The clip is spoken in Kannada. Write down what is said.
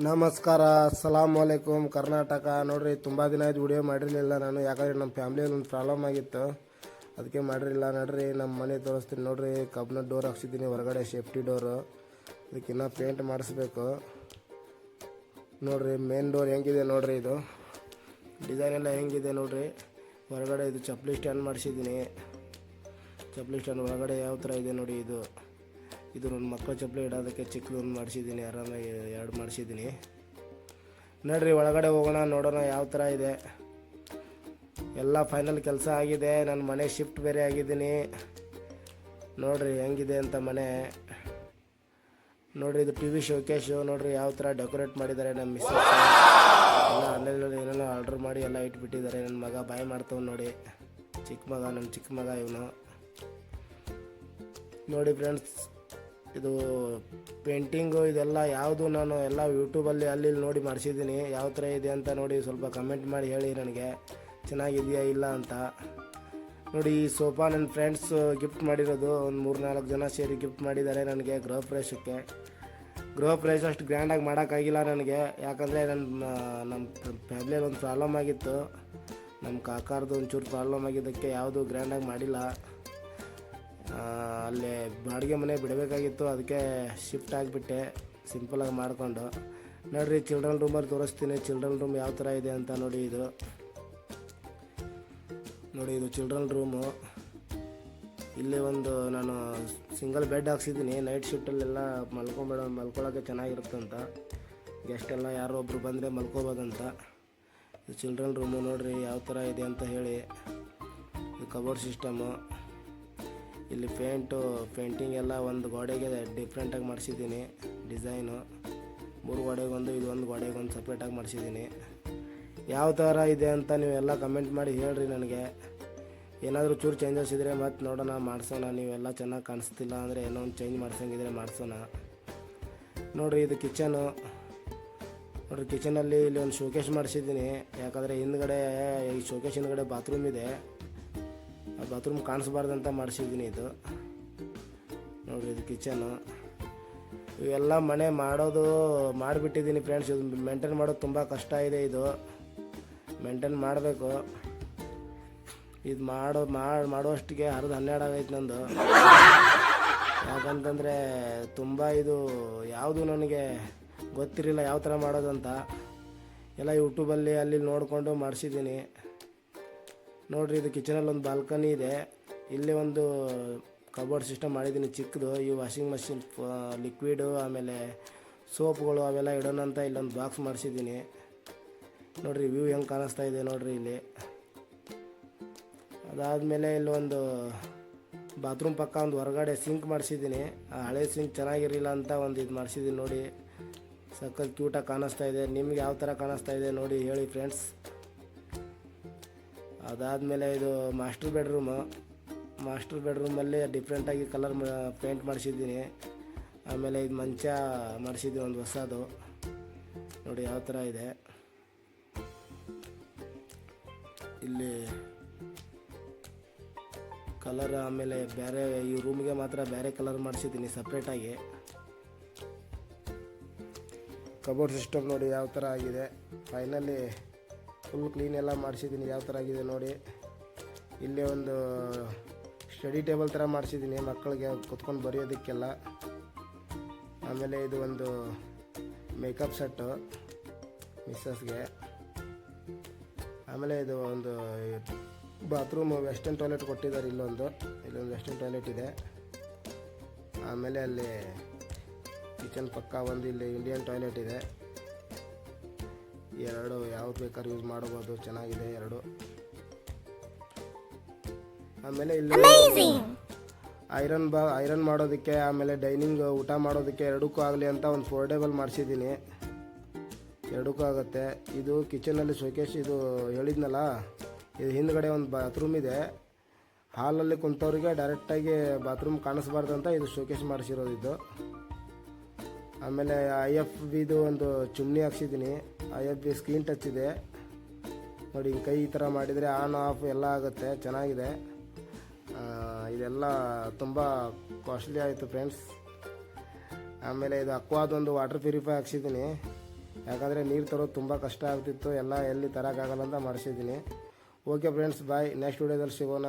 ನಮಸ್ಕಾರ, ಅಸ್ಸಲಾಮ್ ವಲೈಕುಮ್ ಕರ್ನಾಟಕ. ನೋಡ್ರಿ, ತುಂಬ ದಿನ ಆಯ್ತು ವಿಡಿಯೋ ಮಾಡಿರಲಿಲ್ಲ ನಾನು, ಯಾಕಂದರೆ ನಮ್ಮ ಫ್ಯಾಮ್ಲಿಯಲ್ಲಿ ಒಂದು ಪ್ರಾಬ್ಲಮ್ ಆಗಿತ್ತು, ಅದಕ್ಕೆ ಮಾಡಿರಲಿಲ್ಲ. ನೋಡ್ರಿ, ನಮ್ಮ ಮನೆ ತೋರಿಸ್ತೀನಿ. ನೋಡ್ರಿ, ಕಬ್ಬಿಣದ ಡೋರ್ ಹಾಕ್ಸಿದ್ದೀನಿ, ಹೊರಗಡೆ ಸೇಫ್ಟಿ ಡೋರು. ಅದಕ್ಕಿನ್ನ ಪೇಂಟ್ ಮಾಡಿಸ್ಬೇಕು. ನೋಡ್ರಿ, ಮೇನ್ ಡೋರ್ ಹೆಂಗಿದೆ ನೋಡ್ರಿ, ಇದು ಡಿಸೈನ್ ಎಲ್ಲ ಹೆಂಗಿದೆ ನೋಡ್ರಿ. ಹೊರಗಡೆ ಇದು ಚಪ್ಪಲಿ ಸ್ಟ್ಯಾಂಡ್ ಮಾಡಿಸಿದ್ದೀನಿ. ಚಪ್ಪಲಿ ಸ್ಟ್ಯಾಂಡ್ ಹೊರಗಡೆ ಯಾವ ಥರ ಇದೆ ನೋಡಿ. ಇದು ನನ್ನ ಮಕ್ಕಳ ಚಪ್ಪಲಿ ಇಡೋದಕ್ಕೆ ಚಿಕ್ಕದೊಂದು ಮಾಡಿಸಿದ್ದೀನಿ, ಆರಾಮಾಗಿ 2 ಮಾಡಿಸಿದ್ದೀನಿ. ನೋಡ್ರಿ, ಒಳಗಡೆ ಹೋಗೋಣ, ನೋಡೋಣ ಯಾವ ಥರ ಇದೆ. ಎಲ್ಲ ಫೈನಲ್ ಕೆಲಸ ಆಗಿದೆ. ನನ್ನ ಮನೆ ಶಿಫ್ಟ್ ಬೇರೆ ಆಗಿದ್ದೀನಿ. ನೋಡ್ರಿ ಹೆಂಗಿದೆ ಅಂತ ಮನೆ. ನೋಡ್ರಿ, ಇದು TV ಶೋಕೇಶು. ನೋಡ್ರಿ ಯಾವ ಥರ ಡೆಕೋರೇಟ್ ಮಾಡಿದ್ದಾರೆ ನಮ್ಮ ಮಿಸ್ಸಸ್. ಎಲ್ಲ ಆನ್ಲೈನಲ್ಲಿ ಏನೇನೋ ಆರ್ಡ್ರ್ ಮಾಡಿ ಎಲ್ಲ ಇಟ್ಬಿಟ್ಟಿದ್ದಾರೆ. ನನ್ನ ಮಗ ಬಾಯ್ ಮಾಡ್ತವ್ ನೋಡಿ, ನನ್ನ ಚಿಕ್ಕ ಮಗ ಇವನು. ನೋಡಿ ಫ್ರೆಂಡ್ಸ್, ಇದು ಪೇಂಟಿಂಗು ಇದೆಲ್ಲ ಯಾವುದು ನಾನು ಎಲ್ಲ ಯೂಟ್ಯೂಬಲ್ಲಿ ಅಲ್ಲಿ ನೋಡಿ ಮಾಡಿಸಿದ್ದೀನಿ. ಯಾವ ಥರ ಇದೆ ಅಂತ ನೋಡಿ ಸ್ವಲ್ಪ ಕಮೆಂಟ್ ಮಾಡಿ ಹೇಳಿ ನನಗೆ, ಚೆನ್ನಾಗಿದೆಯಾ ಇಲ್ಲ ಅಂತ. ನೋಡಿ, ಈ ಸೋಫಾ ನನ್ನ ಫ್ರೆಂಡ್ಸ್ ಗಿಫ್ಟ್ ಮಾಡಿರೋದು. ಒಂದು 3-4 ಜನ ಸೇರಿ ಗಿಫ್ಟ್ ಮಾಡಿದ್ದಾರೆ ನನಗೆ ಗೃಹ ಪ್ರವೇಶಕ್ಕೆ. ಗೃಹ ಪ್ರವೇಶ ಅಷ್ಟು ಗ್ರ್ಯಾಂಡಾಗಿ ಮಾಡೋಕ್ಕಾಗಿಲ್ಲ ನನಗೆ, ಯಾಕಂದರೆ ನಮ್ಮ ಫ್ಯಾಮಿಲಿಯಲ್ಲಿ ಒಂದು ಪ್ರಾಬ್ಲಮ್ ಆಗಿತ್ತು. ನಮ್ಮ ಕಾಕಾರ್ದು ಒಂಚೂರು ಪ್ರಾಬ್ಲಮ್ ಆಗಿದ್ದಕ್ಕೆ ಯಾವುದು ಗ್ರ್ಯಾಂಡಾಗಿ ಮಾಡಿಲ್ಲ. ಅಲ್ಲೇ ಬಾಡಿಗೆ ಮನೆ ಬಿಡಬೇಕಾಗಿತ್ತು, ಅದಕ್ಕೆ ಶಿಫ್ಟ್ ಆಗಿಬಿಟ್ಟೆ ಸಿಂಪಲಾಗಿ ಮಾಡಿಕೊಂಡು. ನೋಡಿರಿ, ಚಿಲ್ಡ್ರನ್ ರೂಮಲ್ಲಿ ತೋರಿಸ್ತೀನಿ. ಚಿಲ್ಡ್ರನ್ ರೂಮ್ ಯಾವ ಥರ ಇದೆ ಅಂತ ನೋಡಿ. ಇದು ಚಿಲ್ಡ್ರನ್ ರೂಮು. ಇಲ್ಲಿ ಒಂದು ನಾನು ಸಿಂಗಲ್ ಬೆಡ್ ಹಾಕ್ಸಿದ್ದೀನಿ. ನೈಟ್ ಶಿಫ್ಟಲ್ಲೆಲ್ಲ ಮಲ್ಕೊಳ್ಳೋಕ್ಕೆ ಚೆನ್ನಾಗಿರುತ್ತಂತ, ಗೆಸ್ಟ್ ಎಲ್ಲ ಯಾರೋ ಒಬ್ಬರು ಬಂದರೆ ಮಲ್ಕೋಬೋದಂತ. ಇದು ಚಿಲ್ಡ್ರನ್ ರೂಮು. ನೋಡಿರಿ ಯಾವ ಥರ ಇದೆ ಅಂತ ಹೇಳಿ. ಇದು ಕಬೋರ್ಡ್ ಸಿಸ್ಟಮು. ಇಲ್ಲಿ ಪೇಂಟಿಂಗ್ ಎಲ್ಲ ಒಂದು ಗೋಡೆಗೆ ಡಿಫ್ರೆಂಟಾಗಿ ಮಾಡಿಸಿದ್ದೀನಿ ಡಿಸೈನು. 3 ಗೋಡೆಗೆ ಒಂದು, ಇದು ಒಂದು ಗೋಡೆಗೆ ಒಂದು ಸಪ್ರೇಟಾಗಿ ಮಾಡಿಸಿದ್ದೀನಿ. ಯಾವ ಥರ ಇದೆ ಅಂತ ನೀವೆಲ್ಲ ಕಮೆಂಟ್ ಮಾಡಿ ಹೇಳ್ರಿ ನನಗೆ. ಏನಾದರೂ ಚೂರು ಚೇಂಜಸ್ ಇದ್ದರೆ ಮತ್ತೆ ನೋಡೋಣ, ಮಾಡಿಸೋಣ. ನೀವೆಲ್ಲ ಚೆನ್ನಾಗಿ ಕಾಣಿಸ್ತಿಲ್ಲ ಅಂದರೆ ಏನೋ ಒಂದು ಚೇಂಜ್ ಮಾಡ್ಸೋಂಗಿದ್ರೆ ಮಾಡಿಸೋಣ. ನೋಡಿರಿ, ಇದು ಕಿಚನು. ನೋಡಿರಿ, ಕಿಚನಲ್ಲಿ ಇಲ್ಲಿ ಒಂದು ಶೋಕೇಶ್ ಮಾಡಿಸಿದ್ದೀನಿ. ಯಾಕಂದರೆ ಹಿಂದ್ಗಡೆ ಈ ಶೋಕೇಶ್ ಹಿಂದ್ಗಡೆ ಬಾತ್ರೂಮ್ ಇದೆ. ಆ ಬಾತ್ರೂಮ್ ಕಾಣಿಸ್ಬಾರ್ದಂತ ಮಾಡಿಸಿದ್ದೀನಿ. ಇದು ನೋಡಿರಿ, ಇದು ಕಿಚನು. ಇವೆಲ್ಲ ಮನೆ ಮಾಡಿಬಿಟ್ಟಿದ್ದೀನಿ ಫ್ರೆಂಡ್ಸ್. ಇದು ಮೇಂಟೈನ್ ಮಾಡೋದು ತುಂಬ ಕಷ್ಟ ಇದೆ. ಇದು ಮೇಂಟೈನ್ ಮಾಡಬೇಕು. ಇದು ಮಾಡೋಷ್ಟಿಗೆ 12 ಆಗೈತೆ ನಂದು. ಯಾಕಂತಂದರೆ ತುಂಬ ಇದು ಯಾವುದು ನನಗೆ ಗೊತ್ತಿರಲಿಲ್ಲ ಯಾವ ಥರ ಮಾಡೋದಂತ. ಎಲ್ಲ ಯೂಟ್ಯೂಬಲ್ಲಿ ಅಲ್ಲಿ ನೋಡಿಕೊಂಡು ಮಾಡಿಸಿದ್ದೀನಿ. ನೋಡಿರಿ, ಇದು ಕಿಚನಲ್ಲಿ ಒಂದು ಬಾಲ್ಕನಿ ಇದೆ. ಇಲ್ಲಿ ಒಂದು ಕಬೋರ್ಡ್ ಸಿಸ್ಟಮ್ ಮಾಡಿದ್ದೀನಿ ಚಿಕ್ಕದು. ಈ ವಾಷಿಂಗ್ ಮಷಿನ್, ಲಿಕ್ವಿಡು, ಆಮೇಲೆ ಸೋಪ್ಗಳು ಅವೆಲ್ಲ ಇಡೋಣ ಅಂತ ಇಲ್ಲೊಂದು ಬಾಕ್ಸ್ ಮಾಡಿಸಿದ್ದೀನಿ. ನೋಡಿರಿ, ವ್ಯೂ ಹೆಂಗೆ ಕಾಣಿಸ್ತಾ ಇದೆ ನೋಡಿರಿ ಇಲ್ಲಿ. ಅದಾದಮೇಲೆ ಇಲ್ಲೊಂದು ಬಾತ್ರೂಮ್ ಪಕ್ಕ ಒಂದು ಹೊರಗಡೆ ಸಿಂಕ್ ಮಾಡಿಸಿದ್ದೀನಿ. ಆ ಹಳೆ ಸಿಂಕ್ ಚೆನ್ನಾಗಿರಲಿಲ್ಲ ಅಂತ ಒಂದು ಇದು ಮಾಡಿಸಿದ್ದೀನಿ. ನೋಡಿ, ಸಖತ್ ಕ್ಯೂಟಾಗಿ ಕಾಣಿಸ್ತಾ ಇದೆ. ನಿಮ್ಗೆ ಯಾವ ಥರ ಕಾಣಿಸ್ತಾ ಇದೆ ನೋಡಿ ಹೇಳಿ ಫ್ರೆಂಡ್ಸ್. ಅದಾದಮೇಲೆ ಇದು ಮಾಸ್ಟರ್ ಬೆಡ್ರೂಮಲ್ಲಿ ಡಿಫ್ರೆಂಟಾಗಿ ಕಲರ್ ಪೇಂಟ್ ಮಾಡಿಸಿದ್ದೀನಿ. ಆಮೇಲೆ ಇದು ಮಂಚ ಮಾಡಿಸಿದ್ದೀನಿ ಒಂದು ಹೊಸದು. ನೋಡಿ ಯಾವ ಥರ ಇದೆ. ಇಲ್ಲಿ ಕಲರ್, ಆಮೇಲೆ ಬೇರೆ ಈ ರೂಮ್ಗೆ ಮಾತ್ರ ಬೇರೆ ಕಲರ್ ಮಾಡಿಸಿದ್ದೀನಿ ಸಪ್ರೇಟಾಗಿ. ಕಬೋರ್ಡ್ ಸಿಸ್ಟಮ್ ನೋಡಿ ಯಾವ ಥರ ಆಗಿದೆ. ಫೈನಲಿ ಫುಲ್ ಕ್ಲೀನ್ ಎಲ್ಲ ಮಾಡಿಸಿದ್ದೀನಿ. ಯಾವ ಥರ ಆಗಿದೆ ನೋಡಿ. ಇಲ್ಲೇ ಒಂದು ಸ್ಟಡಿ ಟೇಬಲ್ ಥರ ಮಾಡಿಸಿದ್ದೀನಿ ಮಕ್ಕಳಿಗೆ ಕುತ್ಕೊಂಡು ಬರೆಯೋದಕ್ಕೆಲ್ಲ. ಆಮೇಲೆ ಇದು ಒಂದು ಮೇಕಪ್ ಸೆಟ್ಟು ಮಿಸ್ಸಸ್ಗೆ. ಆಮೇಲೆ ಇದು ಒಂದು ಬಾತ್ರೂಮ್ ವೆಸ್ಟರ್ನ್ ಟಾಯ್ಲೆಟ್ ಕೊಟ್ಟಿದ್ದಾರೆ. ಇಲ್ಲೊಂದು ವೆಸ್ಟರ್ನ್ ಟಾಯ್ಲೆಟ್ ಇದೆ. ಆಮೇಲೆ ಅಲ್ಲಿ ಕಿಚನ್ ಪಕ್ಕ ಒಂದು ಇಲ್ಲಿ ಇಂಡಿಯನ್ ಟಾಯ್ಲೆಟ್ ಇದೆ. 2 ಯಾವ್ದು ಬೇಕಾದ್ರೂ ಯೂಸ್ ಮಾಡ್ಬೋದು, ಚೆನ್ನಾಗಿದೆ 2. ಆಮೇಲೆ ಇಲ್ಲಿ ಐರನ್ ಮಾಡೋದಕ್ಕೆ, ಆಮೇಲೆ ಡೈನಿಂಗ್ ಊಟ ಮಾಡೋದಕ್ಕೆ 2ಕ್ಕೂ ಆಗಲಿ ಅಂತ ಒಂದು ಫೋಲ್ಡೇಬಲ್ ಮಾಡಿಸಿದ್ದೀನಿ. 2ಕ್ಕೂ ಆಗುತ್ತೆ. ಇದು ಕಿಚನಲ್ಲಿ ಶೋಕೇಶ್, ಇದು ಹೇಳಿದ್ನಲ್ಲ, ಇದು ಹಿಂದ್ಗಡೆ ಒಂದು ಬಾತ್ರೂಮ್ ಇದೆ. ಹಾಲಲ್ಲಿ ಕುಂತವ್ರಿಗೆ ಡೈರೆಕ್ಟಾಗಿ ಬಾತ್ರೂಮ್ ಕಾಣಿಸ್ಬಾರ್ದು ಅಂತ ಇದು ಶೋಕೇಶ್ ಮಾಡಿಸಿರೋದು ಇದು. ಆಮೇಲೆ IFBದು ಒಂದು ಚಿಮ್ನಿ ಹಾಕ್ಸಿದ್ದೀನಿ. IFB ಸ್ಕ್ರೀನ್ ಟಚ್ ಇದೆ ನೋಡಿ. ಕೈ ಈ ಥರ ಮಾಡಿದರೆ ಆನ್ ಆಫ್ ಎಲ್ಲ ಆಗುತ್ತೆ, ಚೆನ್ನಾಗಿದೆ. ಇದೆಲ್ಲ ತುಂಬ ಕಾಸ್ಟ್ಲಿ ಆಯಿತು ಫ್ರೆಂಡ್ಸ್. ಆಮೇಲೆ ಇದು ಅಕ್ವಾದೊಂದು ವಾಟರ್ ಪ್ಯೂರಿಫೈ ಹಾಕ್ಸಿದ್ದೀನಿ. ಯಾಕಂದರೆ ನೀರು ತರೋದು ತುಂಬ ಕಷ್ಟ ಆಗ್ತಿತ್ತು, ಎಲ್ಲ ಎಲ್ಲಿ ತರೋಕ್ಕಾಗಲ್ಲ ಅಂತ ಮಾಡಿಸಿದ್ದೀನಿ. ಓಕೆ ಫ್ರೆಂಡ್ಸ್, ಬಾಯ್. ನೆಕ್ಸ್ಟ್ ವಿಡಿಯೋದಲ್ಲಿ ಸಿಗೋಣ.